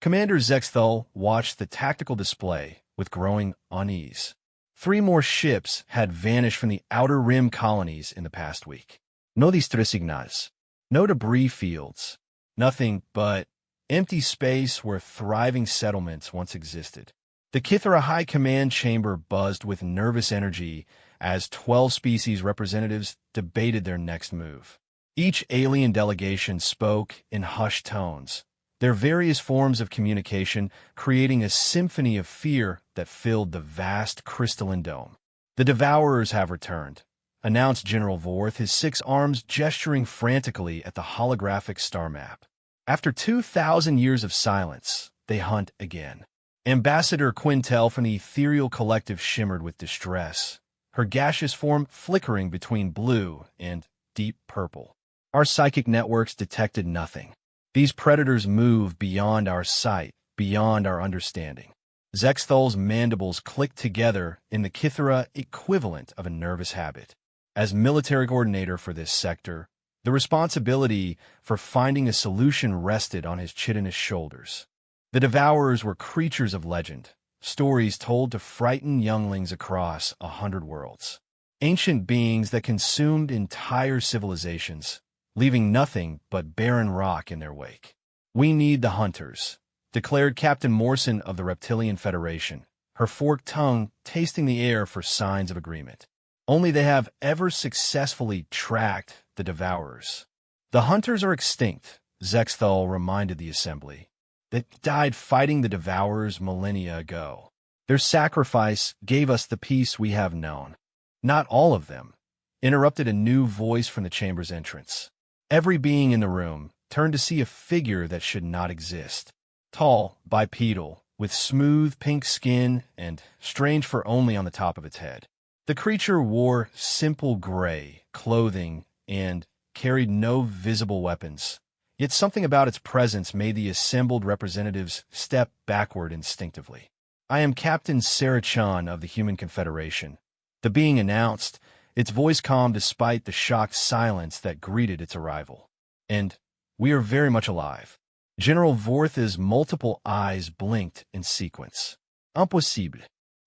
Commander Zexthal watched the tactical display with growing unease. 3 more ships had vanished from the Outer Rim colonies in the past week. No distresignals, no debris fields, nothing but empty space where thriving settlements once existed. The Kithara High Command Chamber buzzed with nervous energy as 12 species representatives debated their next move. Each alien delegation spoke in hushed tones, their various forms of communication creating a symphony of fear that filled the vast crystalline dome. "The Devourers have returned," announced General Vorth, his 6 arms gesturing frantically at the holographic star map. "After 2,000 years of silence, they hunt again." Ambassador Quintel from the ethereal collective shimmered with distress, her gaseous form flickering between blue and deep purple. "Our psychic networks detected nothing. These predators move beyond our sight, beyond our understanding." Zexthal's mandibles clicked together in the Kithara equivalent of a nervous habit. As military coordinator for this sector, the responsibility for finding a solution rested on his chitinous shoulders. The Devourers were creatures of legend, stories told to frighten younglings across 100 worlds. Ancient beings that consumed entire civilizations, leaving nothing but barren rock in their wake. "We need the hunters," declared Captain Morrison of the Reptilian Federation, her forked tongue tasting the air for signs of agreement. "Only they have ever successfully tracked the Devourers." "The hunters are extinct," Zexthal reminded the assembly. "They died fighting the Devourers millennia ago. Their sacrifice gave us the peace we have known." "Not all of them," interrupted a new voice from the chamber's entrance. Every being in the room turned to see a figure that should not exist. Tall, bipedal, with smooth pink skin and strange fur only on the top of its head. The creature wore simple gray clothing and carried no visible weapons. Yet something about its presence made the assembled representatives step backward instinctively. "I am Captain Sarachan of the Human Confederation," the being announced, its voice calm despite the shocked silence that greeted its arrival. "And we are very much alive." General Vorth's multiple eyes blinked in sequence. "Impossible.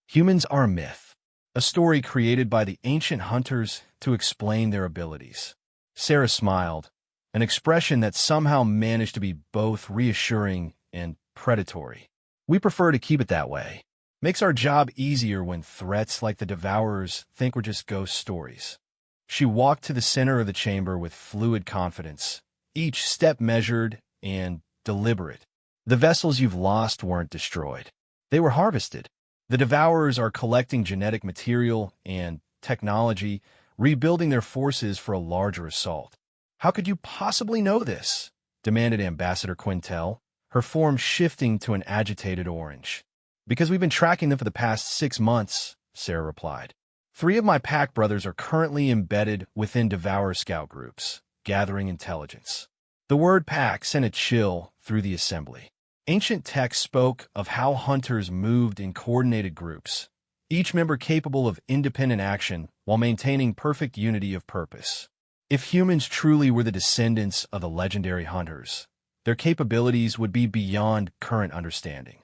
Humans are a myth, a story created by the ancient hunters to explain their abilities." Sarah smiled, an expression that somehow managed to be both reassuring and predatory. "We prefer to keep it that way. Makes our job easier when threats like the Devourers think we're just ghost stories." She walked to the center of the chamber with fluid confidence, each step measured and deliberate. "The vessels you've lost weren't destroyed. They were harvested. The Devourers are collecting genetic material and technology, rebuilding their forces for a larger assault." "How could you possibly know this?" demanded Ambassador Quintel, her form shifting to an agitated orange. "Because we've been tracking them for the past 6 months," Sarah replied. 3 of my pack brothers are currently embedded within Devourer scout groups, gathering intelligence." The word pack sent a chill through the assembly. Ancient texts spoke of how hunters moved in coordinated groups, each member capable of independent action while maintaining perfect unity of purpose. If humans truly were the descendants of the legendary hunters, their capabilities would be beyond current understanding.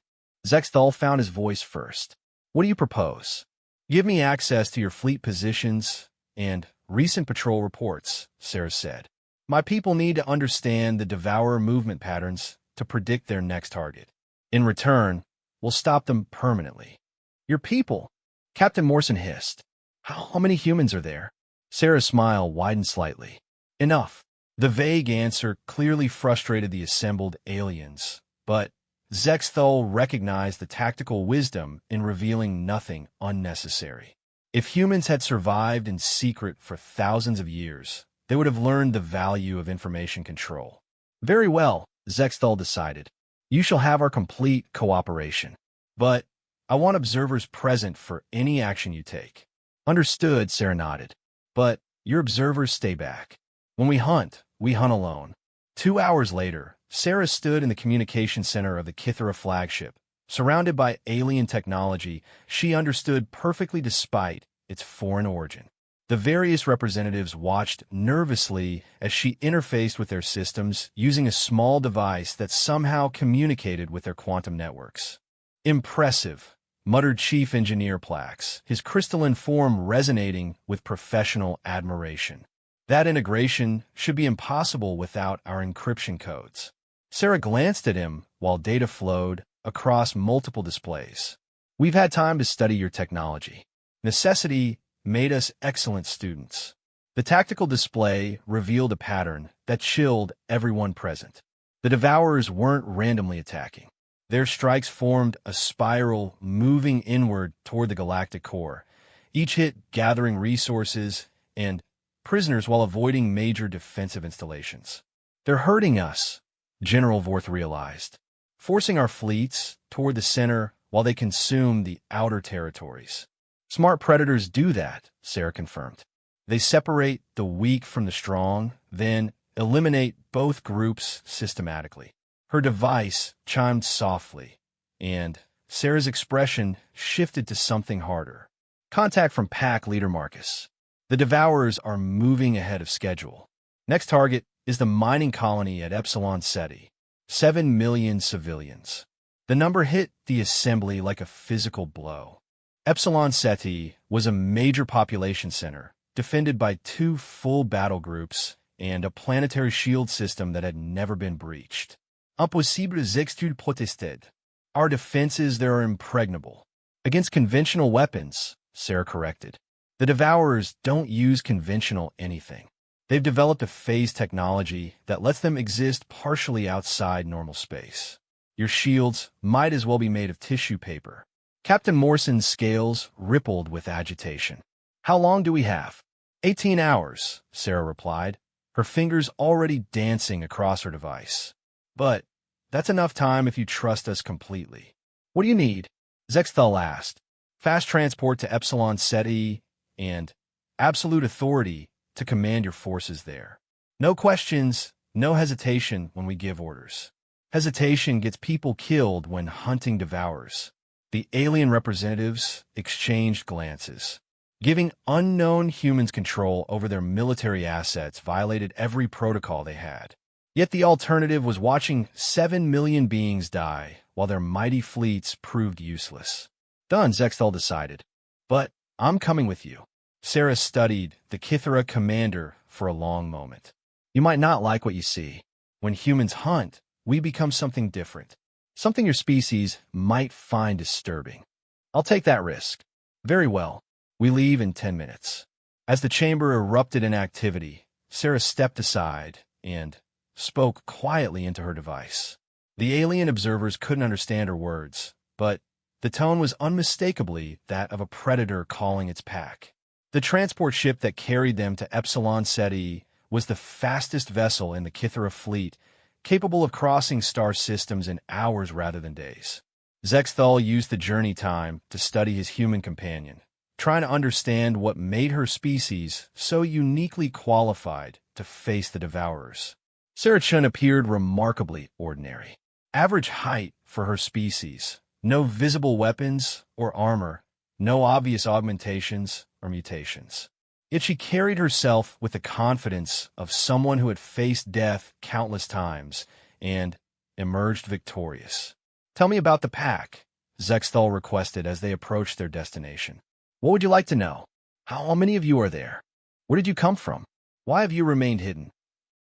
Zexthal found his voice first. "What do you propose?" "Give me access to your fleet positions and recent patrol reports," Sarah said. "My people need to understand the Devourer movement patterns to predict their next target. In return, we'll stop them permanently." "Your people?" Captain Morrison hissed. How many humans are there?" Sarah's smile widened slightly. "Enough." The vague answer clearly frustrated the assembled aliens, but Zexthal recognized the tactical wisdom in revealing nothing unnecessary. If humans had survived in secret for thousands of years, they would have learned the value of information control. "Very well," Zexthal decided. "You shall have our complete cooperation. But I want observers present for any action you take." "Understood," Sarah nodded. "But your observers stay back. When we hunt alone." 2 hours later, Sarah stood in the communication center of the Kithara flagship. Surrounded by alien technology, she understood perfectly despite its foreign origin. The various representatives watched nervously as she interfaced with their systems using a small device that somehow communicated with their quantum networks. "Impressive," muttered Chief Engineer Plax, his crystalline form resonating with professional admiration. "That integration should be impossible without our encryption codes." Sarah glanced at him while data flowed across multiple displays. "We've had time to study your technology. Necessity made us excellent students." The tactical display revealed a pattern that chilled everyone present. The Devourers weren't randomly attacking. Their strikes formed a spiral moving inward toward the galactic core, each hit gathering resources and prisoners while avoiding major defensive installations. "They're hurting us," General Vorth realized, "forcing our fleets toward the center while they consume the outer territories." "Smart predators do that," Sarah confirmed. "They separate the weak from the strong, then eliminate both groups systematically." Her device chimed softly, and Sarah's expression shifted to something harder. "Contact from Pack Leader Marcus. The Devourers are moving ahead of schedule. Next target is the mining colony at Epsilon Ceti. 7 million civilians." The number hit the assembly like a physical blow. Epsilon Ceti was a major population center, defended by 2 full battle groups and a planetary shield system that had never been breached. "Impossible d'exclure protested." "Our defenses there are impregnable." "Against conventional weapons," Sarah corrected. "The Devourers don't use conventional anything. They've developed a phase technology that lets them exist partially outside normal space. Your shields might as well be made of tissue paper." Captain Morson's scales rippled with agitation. "How long do we have?" 18 hours, Sarah replied, her fingers already dancing across her device. "But that's enough time if you trust us completely." "What do you need?" Zexthal asked. "Fast transport to Epsilon Ceti and absolute authority to command your forces there. No questions, no hesitation when we give orders. Hesitation gets people killed when hunting Devourers." The alien representatives exchanged glances. Giving unknown humans control over their military assets violated every protocol they had. Yet the alternative was watching 7 million beings die while their mighty fleets proved useless. "Done," Zexthal decided. "But I'm coming with you." Sarah studied the Kithara commander for a long moment. "You might not like what you see. When humans hunt, we become something different. Something your species might find disturbing. I'll take that risk." "Very well. We leave in 10 minutes. As the chamber erupted in activity, Sarah stepped aside and spoke quietly into her device. The alien observers couldn't understand her words, but the tone was unmistakably that of a predator calling its pack. The transport ship that carried them to Epsilon Ceti was the fastest vessel in the Kithara fleet, capable of crossing star systems in hours rather than days. Zexthal used the journey time to study his human companion, trying to understand what made her species so uniquely qualified to face the Devourers. Sarah Chun appeared remarkably ordinary. Average height for her species, no visible weapons or armor, no obvious augmentations or mutations. Yet she carried herself with the confidence of someone who had faced death countless times and emerged victorious. "Tell me about the pack," Zexthal requested as they approached their destination. "What would you like to know? How many of you are there? Where did you come from? Why have you remained hidden?"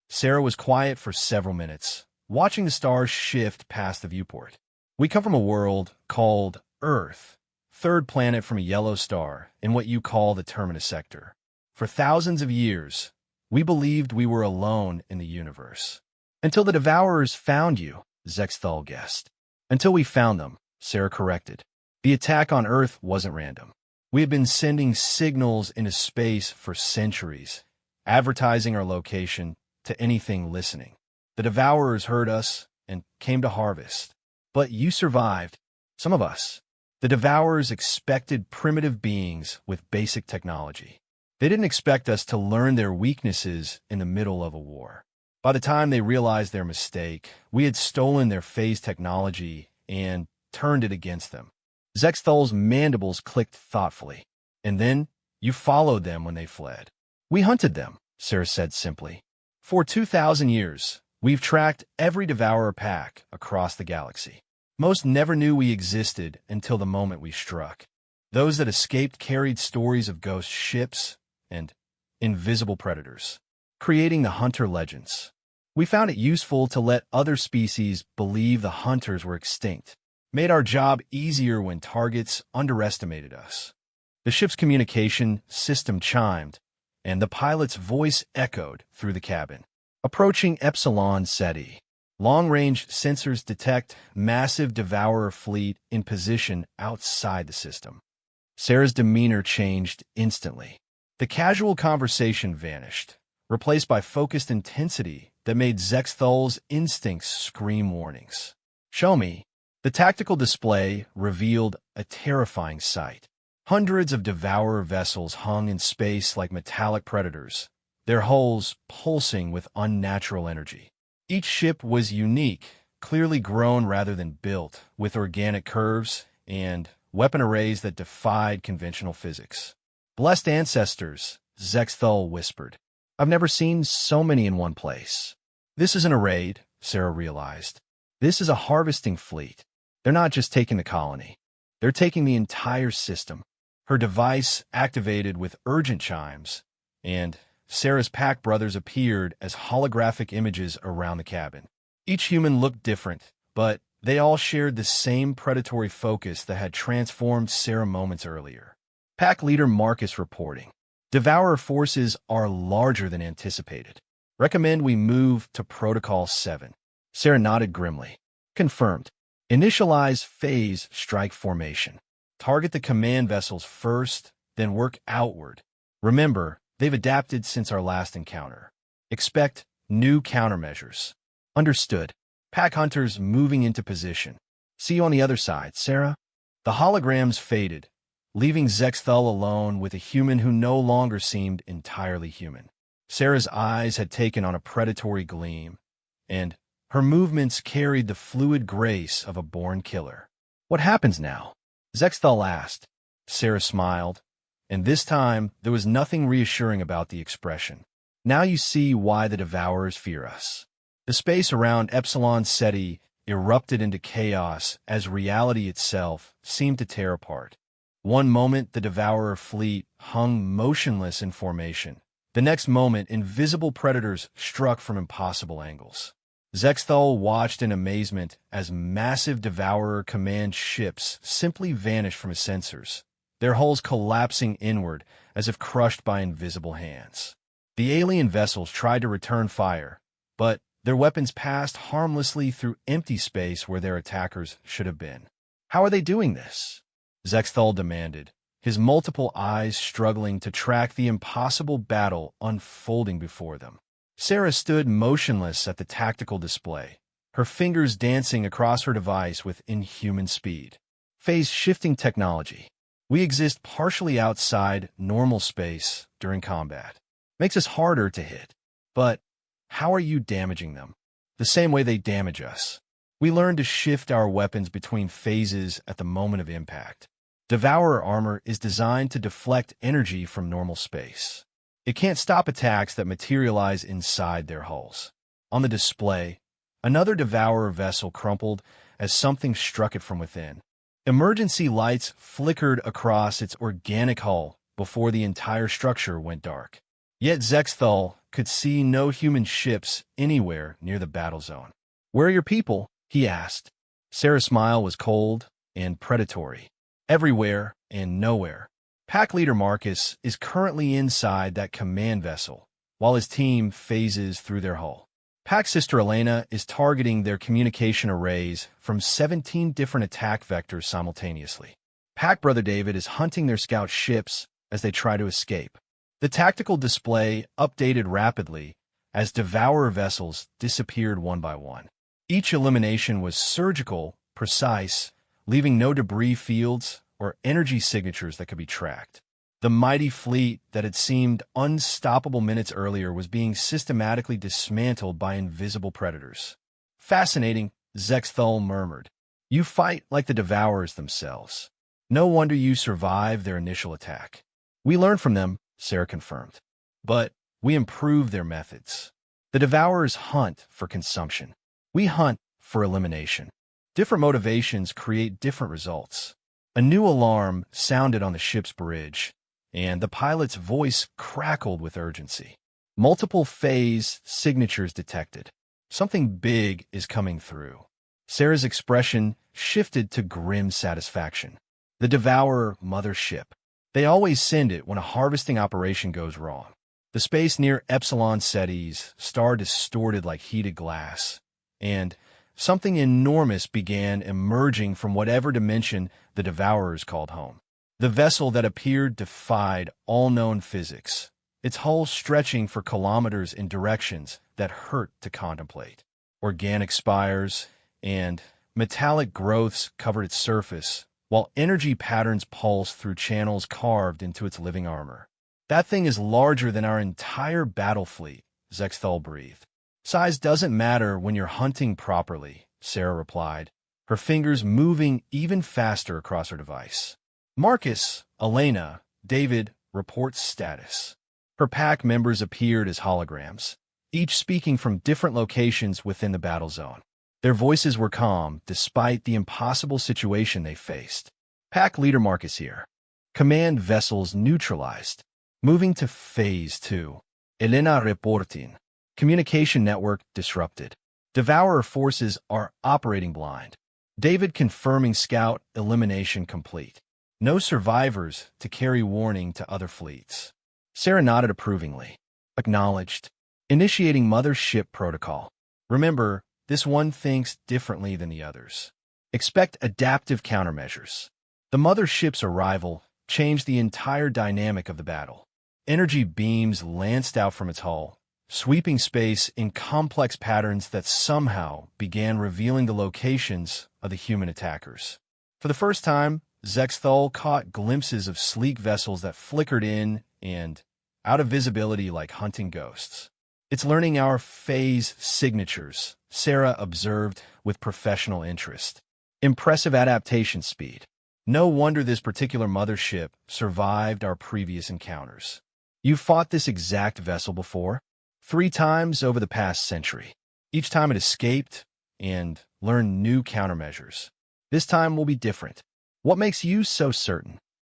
Sarah was quiet for several minutes, watching the stars shift past the viewport. "We come from a world called Earth, third planet from a yellow star in what you call the Terminus sector. For thousands of years, we believed we were alone in the universe. Until the Devourers found you," Zexthal guessed. "Until we found them," Sarah corrected. "The attack on Earth wasn't random. We had been sending signals into space for centuries, advertising our location to anything listening. The Devourers heard us and came to harvest. But you survived. Some of us. The Devourers expected primitive beings with basic technology. They didn't expect us to learn their weaknesses in the middle of a war. By the time they realized their mistake, we had stolen their phase technology and turned it against them." Zexthal's mandibles clicked thoughtfully. "And then You followed them when they fled. We hunted them, Sarah said simply. For 2,000 years, we've tracked every Devourer pack across the galaxy. Most never knew we existed until the moment we struck. Those that escaped carried stories of ghost ships and invisible predators, creating the hunter legends. We found it useful to let other species believe the hunters were extinct, made our job easier when targets underestimated us. The ship's communication system chimed, and the pilot's voice echoed through the cabin. Approaching Epsilon Ceti. Long-range sensors detect massive Devourer fleet in position outside the system. Sarah's demeanor changed instantly. The casual conversation vanished, replaced by focused intensity that made Zexthol's instincts scream warnings. Show me. The tactical display revealed a terrifying sight. Hundreds of Devourer vessels hung in space like metallic predators, their hulls pulsing with unnatural energy. Each ship was unique, clearly grown rather than built, with organic curves and weapon arrays that defied conventional physics. Blessed ancestors, Zexthol whispered. I've never seen so many in one place. This isn't a raid, Sarah realized. This is a harvesting fleet. They're not just taking the colony. They're taking the entire system. Her device activated with urgent chimes, and Sarah's pack brothers appeared as holographic images around the cabin. Each human looked different, but they all shared the same predatory focus that had transformed Sarah moments earlier. Pack leader Marcus reporting. Devourer forces are larger than anticipated. Recommend we move to Protocol 7. Sarah nodded grimly. Confirmed. Initialize phase strike formation. Target the command vessels first, then work outward. Remember, they've adapted since our last encounter. Expect new countermeasures. Understood. Pack hunters moving into position. See you on the other side, Sarah. The holograms faded, leaving Zexthal alone with a human who no longer seemed entirely human. Sarah's eyes had taken on a predatory gleam, and her movements carried the fluid grace of a born killer. What happens now? Zexthal asked. Sarah smiled, and this time there was nothing reassuring about the expression. Now you see why the Devourers fear us. The space around Epsilon Ceti erupted into chaos as reality itself seemed to tear apart. One moment the Devourer fleet hung motionless in formation. The next moment invisible predators struck from impossible angles. Zexthal watched in amazement as massive Devourer command ships simply vanished from his sensors, their hulls collapsing inward as if crushed by invisible hands. The alien vessels tried to return fire, but their weapons passed harmlessly through empty space where their attackers should have been. How are they doing this? Zexthal demanded, his multiple eyes struggling to track the impossible battle unfolding before them. Sarah stood motionless at the tactical display, her fingers dancing across her device with inhuman speed. Phase-shifting technology. We exist partially outside normal space during combat. Makes us harder to hit. But how are you damaging them? The same way they damage us. We learn to shift our weapons between phases at the moment of impact. Devourer armor is designed to deflect energy from normal space. It can't stop attacks that materialize inside their hulls. On the display, another Devourer vessel crumpled as something struck it from within. Emergency lights flickered across its organic hull before the entire structure went dark. Yet Zexthal could see no human ships anywhere near the battle zone. Where are your people? He asked. Sarah's smile was cold and predatory. Everywhere and nowhere. Pack leader Marcus is currently inside that command vessel, while his team phases through their hull. Pack sister Elena is targeting their communication arrays from 17 different attack vectors simultaneously. Pack brother David is hunting their scout ships as they try to escape. The tactical display updated rapidly as Devourer vessels disappeared one by one. Each elimination was surgical, precise, leaving no debris fields or energy signatures that could be tracked. The mighty fleet that had seemed unstoppable minutes earlier was being systematically dismantled by invisible predators. Fascinating, Zexthal murmured. You fight like the Devourers themselves. No wonder you survived their initial attack. We learn from them, Sarah confirmed. But we improve their methods. The Devourers hunt for consumption. We hunt for elimination. Different motivations create different results. A new alarm sounded on the ship's bridge, and the pilot's voice crackled with urgency. Multiple phase signatures detected. Something big is coming through. Sarah's expression shifted to grim satisfaction. The Devourer mothership. They always send it when a harvesting operation goes wrong. The space near Epsilon Ceres, star distorted like heated glass, and something enormous began emerging from whatever dimension the Devourers called home. The vessel that appeared defied all known physics, its hull stretching for kilometers in directions that hurt to contemplate. Organic spires and metallic growths covered its surface, while energy patterns pulsed through channels carved into its living armor. That thing is larger than our entire battle fleet, Zexthal breathed. Size doesn't matter when you're hunting properly, Sarah replied, her fingers moving even faster across her device. Marcus, Elena, David, report status. Her pack members appeared as holograms, each speaking from different locations within the battle zone. Their voices were calm despite the impossible situation they faced. Pack leader Marcus here. Command vessels neutralized. Moving to Phase 2. Elena reporting. Communication network disrupted. Devourer forces are operating blind. David confirming scout elimination complete. No survivors to carry warning to other fleets. Sarah nodded approvingly. Acknowledged. Initiating mothership protocol. Remember, this one thinks differently than the others. Expect adaptive countermeasures. The mothership's arrival changed the entire dynamic of the battle. Energy beams lanced out from its hull, sweeping space in complex patterns that somehow began revealing the locations of the human attackers. For the first time, Zexthal caught glimpses of sleek vessels that flickered in and out of visibility like hunting ghosts. It's learning our phase signatures, Sarah observed with professional interest. Impressive adaptation speed. No wonder this particular mothership survived our previous encounters. You've fought this exact vessel before? 3 times over the past century. Each time it escaped and learned new countermeasures. This time will be different. What makes you so certain?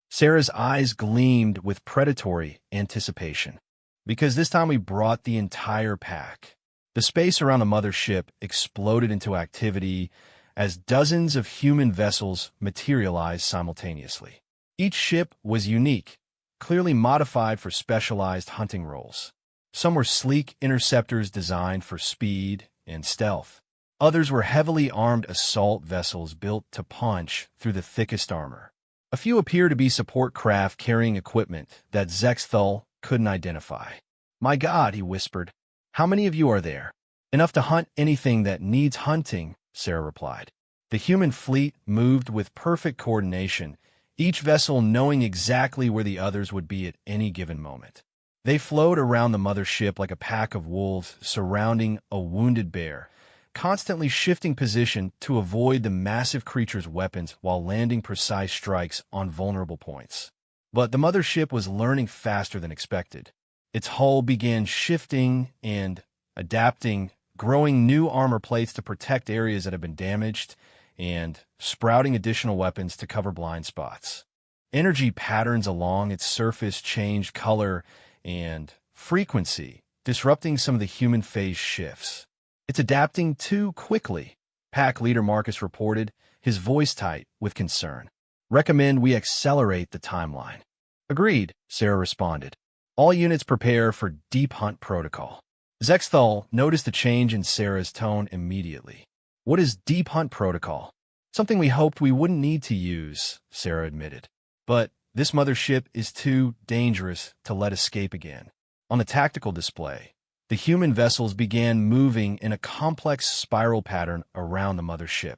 Sarah's eyes gleamed with predatory anticipation. Because this time we brought the entire pack. The space around the mothership exploded into activity as dozens of human vessels materialized simultaneously. Each ship was unique, clearly modified for specialized hunting roles. Some were sleek interceptors designed for speed and stealth. Others were heavily armed assault vessels built to punch through the thickest armor. A few appear to be support craft carrying equipment that Zexthal couldn't identify. My God, he whispered. How many of you are there? Enough to hunt anything that needs hunting, Sarah replied. The human fleet moved with perfect coordination, each vessel knowing exactly where the others would be at any given moment. They flowed around the mothership like a pack of wolves surrounding a wounded bear, constantly shifting position to avoid the massive creature's weapons while landing precise strikes on vulnerable points. But the mothership was learning faster than expected. Its hull began shifting and adapting, growing new armor plates to protect areas that had been damaged, and sprouting additional weapons to cover blind spots. Energy patterns along its surface changed color and frequency, disrupting some of the human phase shifts. It's adapting too quickly, Pack Leader Marcus reported, his voice tight with concern. Recommend we accelerate the timeline. Agreed, Sarah responded. All units prepare for deep hunt protocol. Zexthal noticed the change in Sarah's tone immediately. What is deep hunt protocol? Something we hoped we wouldn't need to use, Sarah admitted. But this mothership is too dangerous to let escape again. On the tactical display, the human vessels began moving in a complex spiral pattern around the mothership.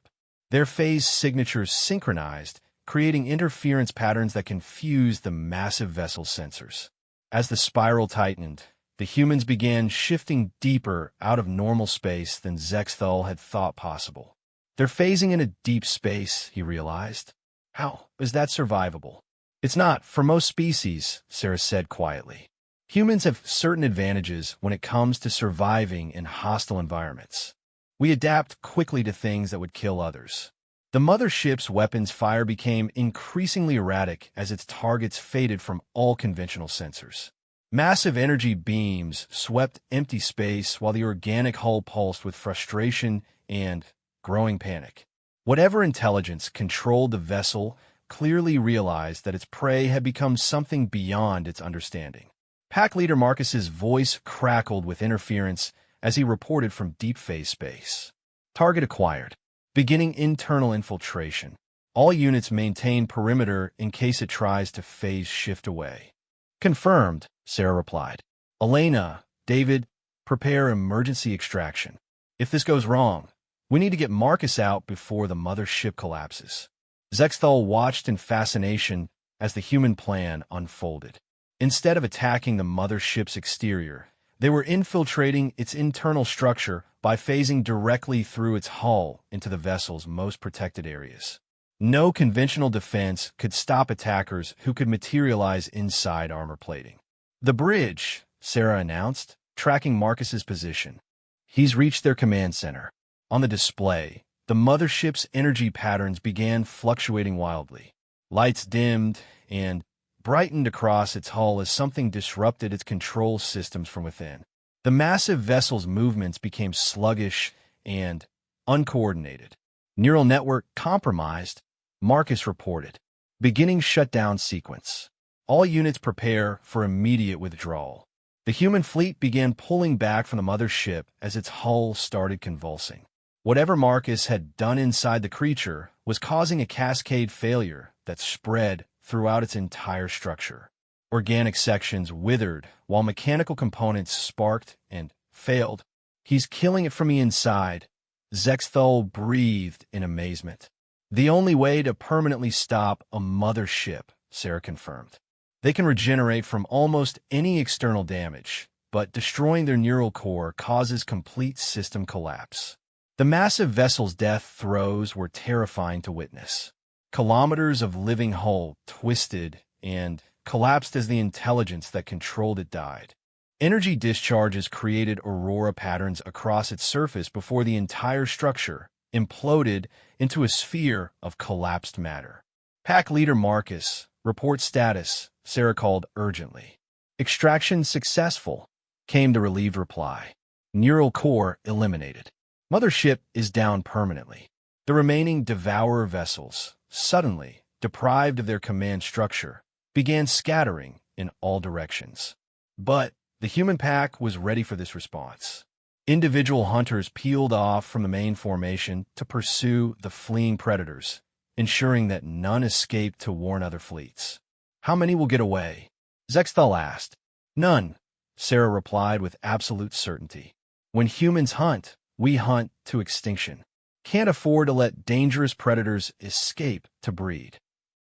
Their phase signatures synchronized, creating interference patterns that confused the massive vessel's sensors. As the spiral tightened, the humans began shifting deeper out of normal space than Zexthal had thought possible. They're phasing into deep space, he realized. How is that survivable? It's not for most species, Sarah said quietly. Humans have certain advantages when it comes to surviving in hostile environments. We adapt quickly to things that would kill others. The mothership's weapons fire became increasingly erratic as its targets faded from all conventional sensors. Massive energy beams swept empty space while the organic hull pulsed with frustration and growing panic. Whatever intelligence controlled the vessel clearly realized that its prey had become something beyond its understanding. Pack leader Marcus's voice crackled with interference as he reported from deep phase space. Target acquired. Beginning internal infiltration. All units maintain perimeter in case it tries to phase shift away. Confirmed, Sarah replied. Elena, David, prepare emergency extraction. If this goes wrong, we need to get Marcus out before the mothership collapses. Zexthal watched in fascination as the human plan unfolded. Instead of attacking the mothership's exterior, they were infiltrating its internal structure by phasing directly through its hull into the vessel's most protected areas. No conventional defense could stop attackers who could materialize inside armor plating. The bridge, Sarah announced, tracking Marcus's position. He's reached their command center. On the display, the mothership's energy patterns began fluctuating wildly. Lights dimmed and brightened across its hull as something disrupted its control systems from within. The massive vessel's movements became sluggish and uncoordinated. Neural network compromised, Marcus reported. Beginning shutdown sequence. All units prepare for immediate withdrawal. The human fleet began pulling back from the mothership as its hull started convulsing. Whatever Marcus had done inside the creature was causing a cascade failure that spread throughout its entire structure. Organic sections withered while mechanical components sparked and failed. He's killing it from the inside. Zexthal breathed in amazement. The only way to permanently stop a mothership, Sarah confirmed. They can regenerate from almost any external damage, but destroying their neural core causes complete system collapse. The massive vessel's death throes were terrifying to witness. Kilometers of living hull twisted and collapsed as the intelligence that controlled it died. Energy discharges created aurora patterns across its surface before the entire structure imploded into a sphere of collapsed matter. Pack leader Marcus, report status, Sarah called urgently. Extraction successful, came the relieved reply. Neural core eliminated. Mothership is down permanently. The remaining Devourer vessels, suddenly deprived of their command structure, began scattering in all directions. But the human pack was ready for this response. Individual hunters peeled off from the main formation to pursue the fleeing predators, ensuring that none escaped to warn other fleets. How many will get away? Zexthal asked. None, Sarah replied with absolute certainty. When humans hunt, we hunt to extinction. Can't afford to let dangerous predators escape to breed.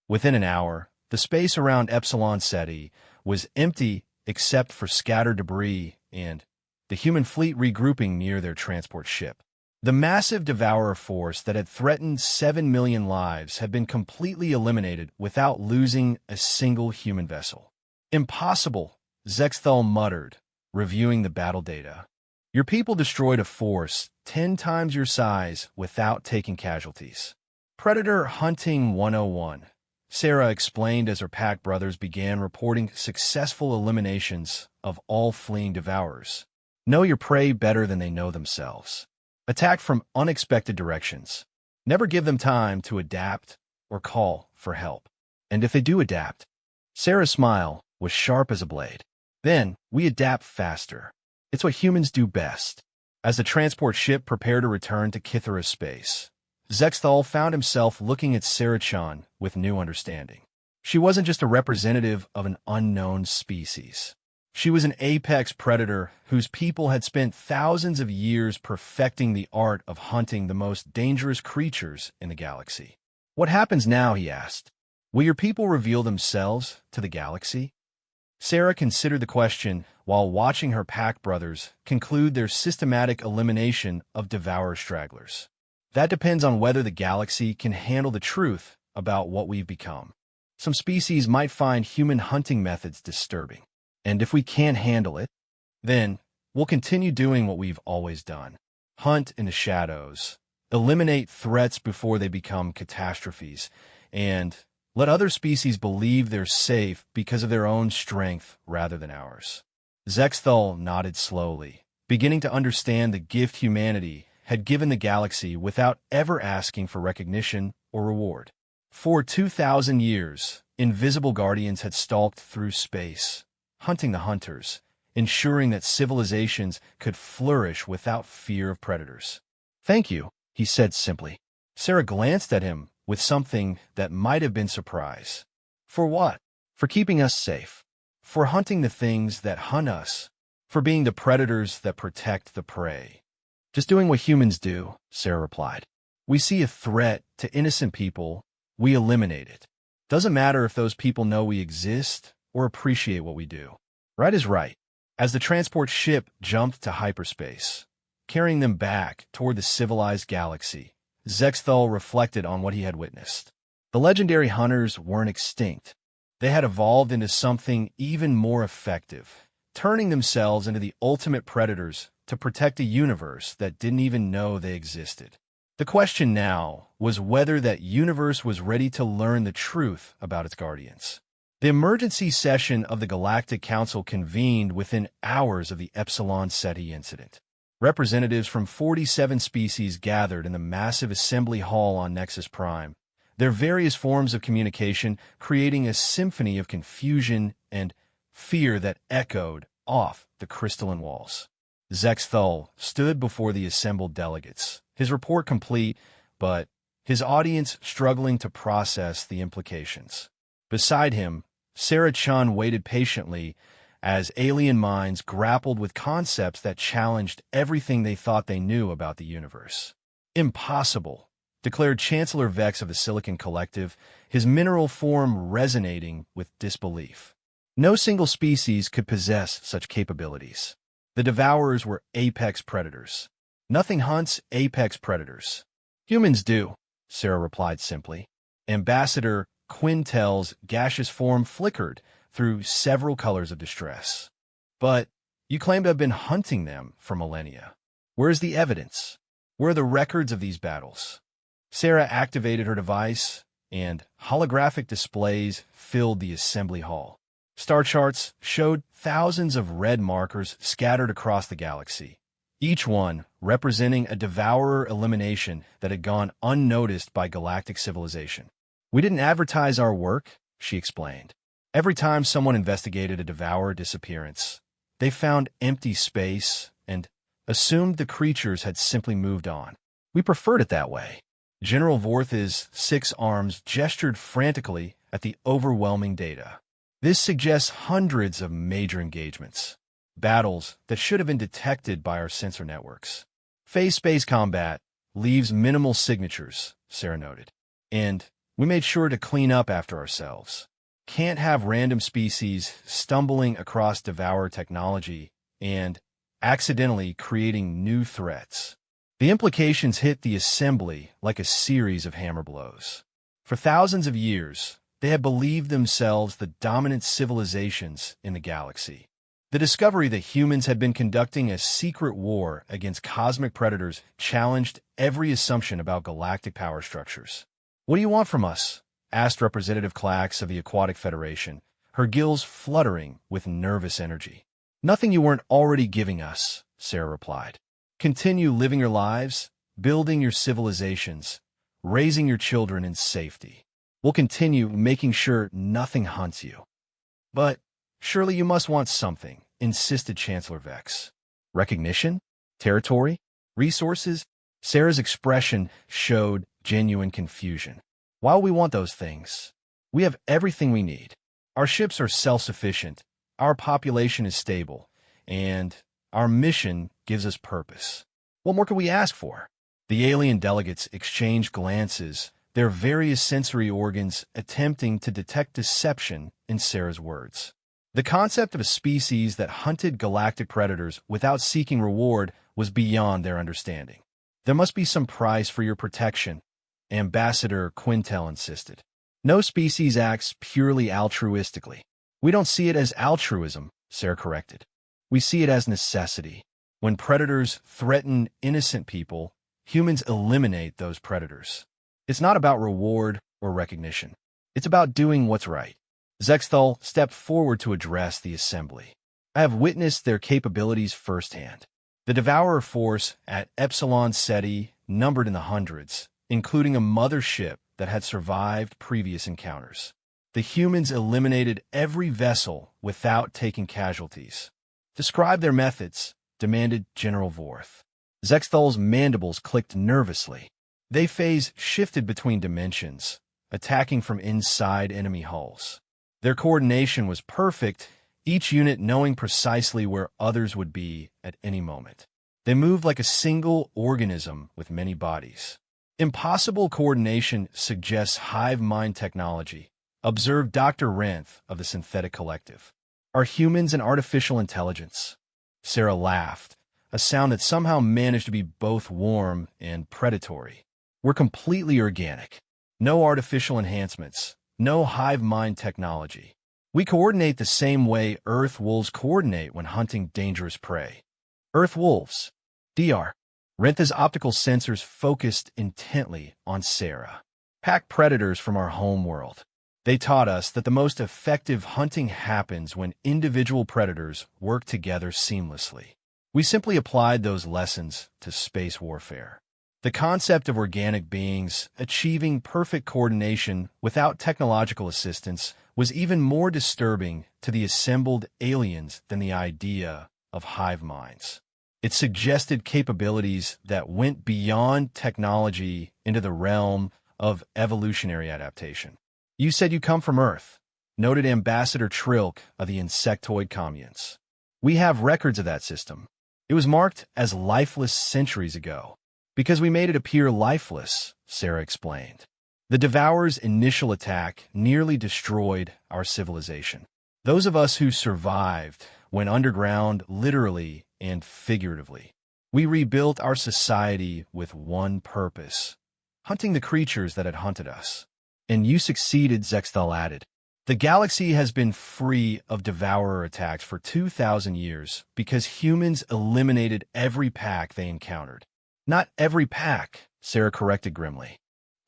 Within an hour, the space around Epsilon Ceti was empty except for scattered debris and the human fleet regrouping near their transport ship. The massive Devourer force that had threatened 7 million lives had been completely eliminated without losing a single human vessel. Impossible, Zexthal muttered, reviewing the battle data. Your people destroyed a force 10 times your size without taking casualties. Predator Hunting 101, Sarah explained as her pack brothers began reporting successful eliminations of all fleeing Devourers. Know your prey better than they know themselves. Attack from unexpected directions. Never give them time to adapt or call for help. And if they do adapt, Sarah's smile was sharp as a blade. Then we adapt faster. It's what humans do best. As the transport ship prepared to return to Kithara space, Zexthal found himself looking at Sarah-chan with new understanding. She wasn't just a representative of an unknown species. She was an apex predator whose people had spent thousands of years perfecting the art of hunting the most dangerous creatures in the galaxy. What happens now, he asked. Will your people reveal themselves to the galaxy? Sarah considered the question while watching her pack brothers conclude their systematic elimination of Devourer stragglers. That depends on whether the galaxy can handle the truth about what we've become. Some species might find human hunting methods disturbing. And if we can't handle it, then we'll continue doing what we've always done. Hunt in the shadows, eliminate threats before they become catastrophes, and let other species believe they're safe because of their own strength rather than ours. Zexthal nodded slowly, beginning to understand the gift humanity had given the galaxy without ever asking for recognition or reward. For 2,000 years, invisible guardians had stalked through space, hunting the hunters, ensuring that civilizations could flourish without fear of predators. "Thank you," he said simply. Sarah glanced at him with something that might have been surprise. "For what?" "For keeping us safe. For hunting the things that hunt us. For being the predators that protect the prey." "Just doing what humans do," Sarah replied. "We see a threat to innocent people, we eliminate it. Doesn't matter if those people know we exist or appreciate what we do." Right is right. As the transport ship jumped to hyperspace, carrying them back toward the civilized galaxy, Zexthal reflected on what he had witnessed. The legendary hunters weren't extinct. They had evolved into something even more effective, turning themselves into the ultimate predators to protect a universe that didn't even know they existed. The question now was whether that universe was ready to learn the truth about its guardians. The emergency session of the Galactic Council convened within hours of the Epsilon Ceti incident. Representatives from 47 species gathered in the massive assembly hall on Nexus Prime, their various forms of communication creating a symphony of confusion and fear that echoed off the crystalline walls. Zexthal stood before the assembled delegates, his report complete, but his audience struggling to process the implications. Beside him, Sarah Chun waited patiently as alien minds grappled with concepts that challenged everything they thought they knew about the universe. "Impossible," declared Chancellor Vex of the Silicon Collective, his mineral form resonating with disbelief. No single species could possess such capabilities. The Devourers were apex predators. Nothing hunts apex predators. "Humans do," Sarah replied simply. Ambassador Quintel's gaseous form flickered through several colors of distress. "But you claim to have been hunting them for millennia. Where is the evidence? Where are the records of these battles?" Sarah activated her device, and holographic displays filled the assembly hall. Star charts showed thousands of red markers scattered across the galaxy, each one representing a devourer elimination that had gone unnoticed by galactic civilization. "We didn't advertise our work," she explained. "Every time someone investigated a devourer disappearance, they found empty space and assumed the creatures had simply moved on. We preferred it that way." General Vorth's 6 arms gestured frantically at the overwhelming data. "This suggests hundreds of major engagements, battles that should have been detected by our sensor networks. Phase space combat leaves minimal signatures," Sarah noted, "and we made sure to clean up after ourselves. Can't have random species stumbling across Devourer technology and accidentally creating new threats." The implications hit the assembly like a series of hammer blows. For thousands of years, they had believed themselves the dominant civilizations in the galaxy. The discovery that humans had been conducting a secret war against cosmic predators challenged every assumption about galactic power structures. "What do you want from us?" asked Representative Clax of the Aquatic Federation, her gills fluttering with nervous energy. "Nothing you weren't already giving us," Sarah replied. "Continue living your lives, building your civilizations, raising your children in safety. We'll continue making sure nothing hunts you." "But surely you must want something," insisted Chancellor Vex. "Recognition? Territory? Resources?" Sarah's expression showed genuine confusion. "Why would we want those things? We have everything we need. Our ships are self-sufficient, our population is stable, and our mission gives us purpose. What more could we ask for?" The alien delegates exchanged glances, their various sensory organs attempting to detect deception in Sarah's words. The concept of a species that hunted galactic predators without seeking reward was beyond their understanding. "There must be some price for your protection," Ambassador Quintel insisted. No species acts purely altruistically. We don't see it as altruism, Sarah corrected. We see it as necessity. When predators threaten innocent people, humans eliminate those predators. It's not about reward or recognition. It's about doing what's right. Zexthal stepped forward to address the assembly. I have witnessed their capabilities firsthand. The Devourer force at Epsilon Ceti numbered in the hundreds, including a mothership that had survived previous encounters. The humans eliminated every vessel without taking casualties. Describe their methods, demanded General Vorth. Zexthal's mandibles clicked nervously. They phase shifted between dimensions, attacking from inside enemy hulls. Their coordination was perfect, each unit knowing precisely where others would be at any moment. They moved like a single organism with many bodies. Impossible coordination suggests hive mind technology, observed Dr. Renth of the Synthetic Collective. Are humans an artificial intelligence? Sarah laughed, a sound that somehow managed to be both warm and predatory. We're completely organic. No artificial enhancements, no hive mind technology. We coordinate the same way Earth wolves coordinate when hunting dangerous prey. Earth wolves. DR. Rentha's optical sensors focused intently on Sarah. Pack predators from our home world. They taught us that the most effective hunting happens when individual predators work together seamlessly. We simply applied those lessons to space warfare. The concept of organic beings achieving perfect coordination without technological assistance was even more disturbing to the assembled aliens than the idea of hive minds. It suggested capabilities that went beyond technology into the realm of evolutionary adaptation. You said you come from Earth, noted Ambassador Trilk of the insectoid communes. We have records of that system. It was marked as lifeless centuries ago. Because we made it appear lifeless, Sarah explained. The Devourer's initial attack nearly destroyed our civilization. Those of us who survived went underground literally and figuratively. We rebuilt our society with one purpose, hunting the creatures that had hunted us. And you succeeded, Zexthal added. The galaxy has been free of Devourer attacks for 2,000 years because humans eliminated every pack they encountered. Not every pack, Sarah corrected grimly.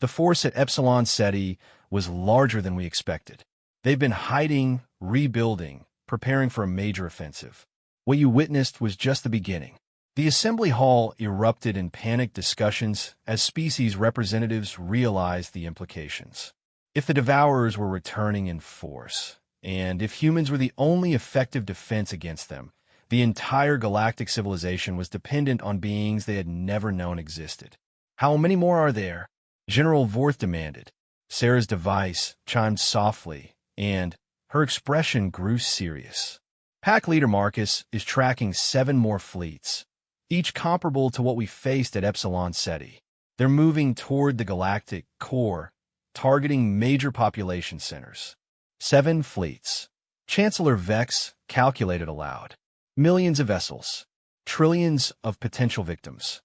The force at Epsilon Ceti was larger than we expected. They've been hiding, rebuilding, preparing for a major offensive. What you witnessed was just the beginning. The assembly hall erupted in panicked discussions as species representatives realized the implications. If the Devourers were returning in force, and if humans were the only effective defense against them, the entire galactic civilization was dependent on beings they had never known existed. How many more are there? General Vorth demanded. Sarah's device chimed softly, and her expression grew serious. Pack Leader Marcus is tracking 7 more fleets, each comparable to what we faced at Epsilon Ceti. They're moving toward the galactic core, targeting major population centers. 7 fleets. Chancellor Vex calculated aloud. Millions of vessels. Trillions of potential victims.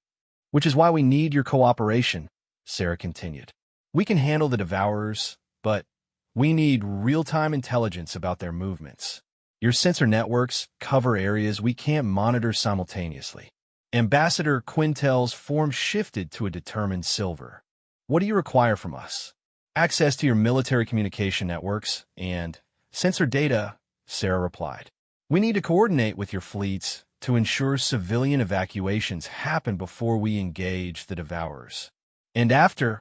Which is why we need your cooperation, Sarah continued. We can handle the Devourers, but we need real-time intelligence about their movements. Your sensor networks cover areas we can't monitor simultaneously. Ambassador Quintel's form shifted to a determined silver. What do you require from us? Access to your military communication networks and sensor data, Sarah replied. We need to coordinate with your fleets to ensure civilian evacuations happen before we engage the Devourers. And after,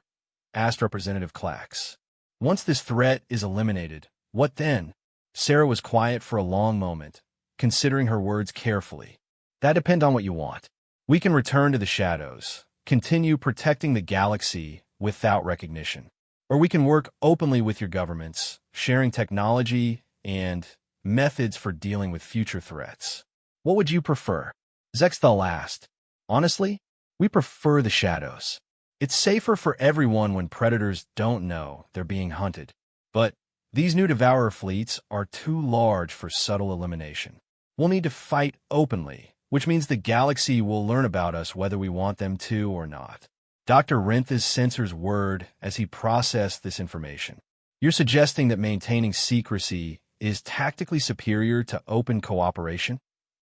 asked Representative Clax. Once this threat is eliminated, what then? Sarah was quiet for a long moment, considering her words carefully. That depends on what you want. We can return to the shadows, continue protecting the galaxy without recognition. Or we can work openly with your governments, sharing technology and methods for dealing with future threats. What would you prefer? Zexthal asked. Honestly, we prefer the shadows. It's safer for everyone when predators don't know they're being hunted. But these new Devourer fleets are too large for subtle elimination. We'll need to fight openly, which means the galaxy will learn about us whether we want them to or not. Dr. Rentha's sensors whirred as he processed this information. You're suggesting that maintaining secrecy is tactically superior to open cooperation?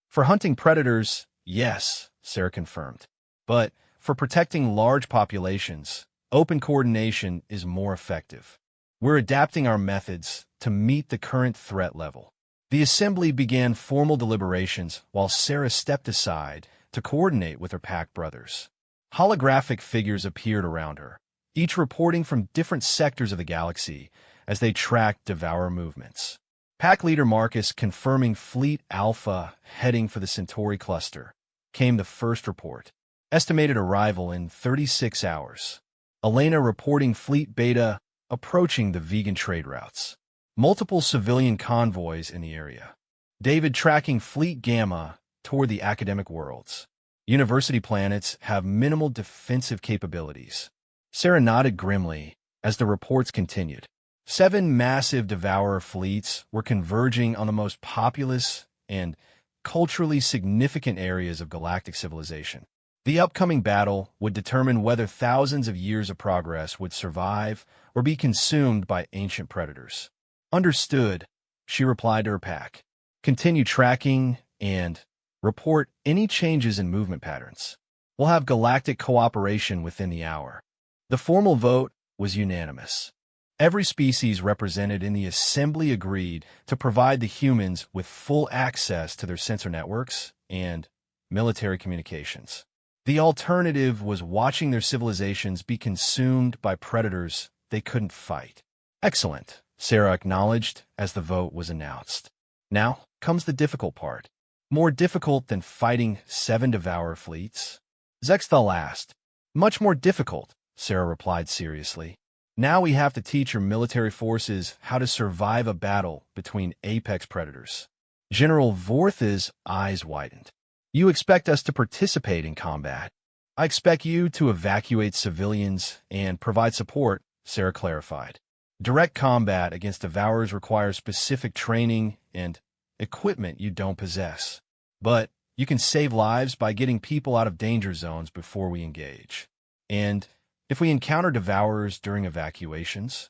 For hunting predators, yes, Sarah confirmed. But for protecting large populations, open coordination is more effective. We're adapting our methods to meet the current threat level. The assembly began formal deliberations while Sarah stepped aside to coordinate with her pack brothers. Holographic figures appeared around her, each reporting from different sectors of the galaxy as they tracked Devourer movements. Pack leader Marcus confirming Fleet Alpha heading for the Centauri cluster. Came the first report. Estimated arrival in 36 hours. Elena reporting Fleet Beta approaching the vegan trade routes. Multiple civilian convoys in the area. David tracking Fleet Gamma toward the academic worlds. University planets have minimal defensive capabilities. Sarah nodded grimly as the reports continued. 7 massive Devourer fleets were converging on the most populous and culturally significant areas of galactic civilization. The upcoming battle would determine whether thousands of years of progress would survive or be consumed by ancient predators. Understood, she replied to her pack. Continue tracking and report any changes in movement patterns. We'll have galactic cooperation within the hour. The formal vote was unanimous. Every species represented in the assembly agreed to provide the humans with full access to their sensor networks and military communications. The alternative was watching their civilizations be consumed by predators they couldn't fight. Excellent, Sarah acknowledged as the vote was announced. Now comes the difficult part. More difficult than fighting 7 Devourer fleets? Zexthal asked. Much more difficult, Sarah replied seriously. Now we have to teach your military forces how to survive a battle between apex predators. General Vorth's eyes widened. You expect us to participate in combat. I expect you to evacuate civilians and provide support, Sarah clarified. Direct combat against Devourers requires specific training and equipment you don't possess. But you can save lives by getting people out of danger zones before we engage. And if we encounter Devourers during evacuations?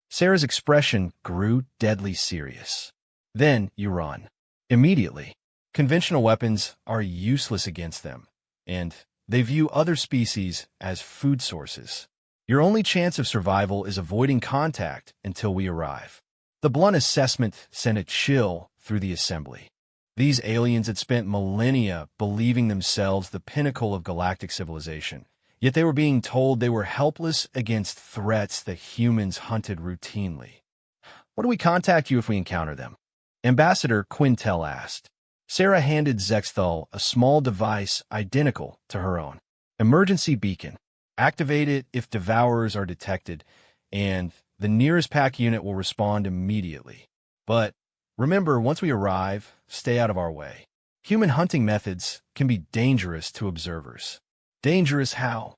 Sarah's expression grew deadly serious. Then you run. Immediately. Conventional weapons are useless against them, and they view other species as food sources. Your only chance of survival is avoiding contact until we arrive. The blunt assessment sent a chill through the assembly. These aliens had spent millennia believing themselves the pinnacle of galactic civilization, yet they were being told they were helpless against threats that humans hunted routinely. What do we contact you if we encounter them? Ambassador Quintel asked. Sarah handed Zexthal a small device identical to her own. Emergency beacon. Activate it if Devourers are detected, and the nearest pack unit will respond immediately. But remember, once we arrive, stay out of our way. Human hunting methods can be dangerous to observers. Dangerous how?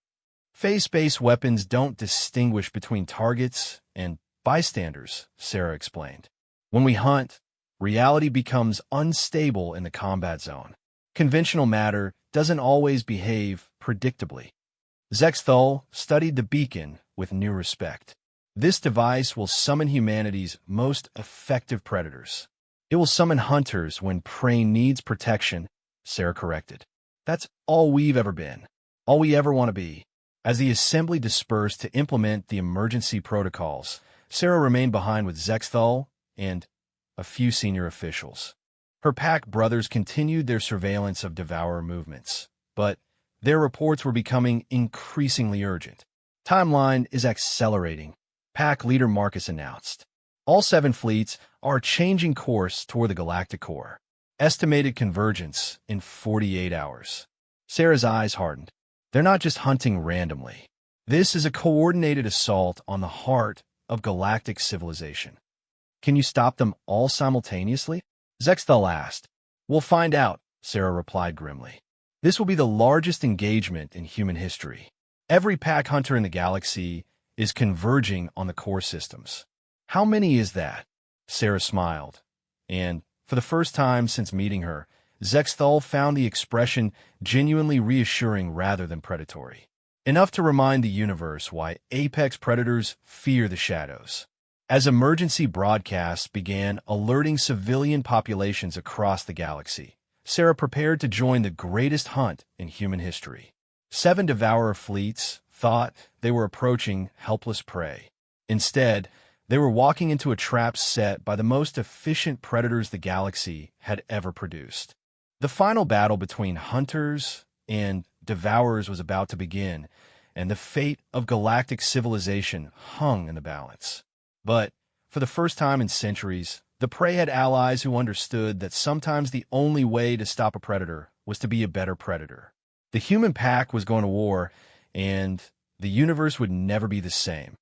Phase-based weapons don't distinguish between targets and bystanders, Sarah explained. When we hunt, reality becomes unstable in the combat zone. Conventional matter doesn't always behave predictably. Zexthal studied the beacon with new respect. This device will summon humanity's most effective predators. It will summon hunters when prey needs protection, Sarah corrected. That's all we've ever been. All we ever want to be. As the assembly dispersed to implement the emergency protocols, Sarah remained behind with Zexthal and a few senior officials. Her pack brothers continued their surveillance of Devourer movements, but their reports were becoming increasingly urgent. Timeline is accelerating, pack leader Marcus announced. All 7 fleets are changing course toward the galactic core. Estimated convergence in 48 hours. Sarah's eyes hardened. They're not just hunting randomly. This is a coordinated assault on the heart of galactic civilization. Can you stop them all simultaneously? Zexthal asked. We'll find out, Sarah replied grimly. This will be the largest engagement in human history. Every pack hunter in the galaxy is converging on the core systems. How many is that? Sarah smiled, and for the first time since meeting her, Zexthal found the expression genuinely reassuring rather than predatory. Enough to remind the universe why apex predators fear the shadows. as emergency broadcasts began alerting civilian populations across the galaxy. Sarah prepared to join the greatest hunt in human history. 7 Devourer fleets thought they were approaching helpless prey. Instead, they were walking into a trap set by the most efficient predators the galaxy had ever produced. The final battle between hunters and devourers was about to begin, and the fate of galactic civilization hung in the balance. But, for the first time in centuries, the prey had allies who understood that sometimes the only way to stop a predator was to be a better predator. The human pack was going to war, and the universe would never be the same.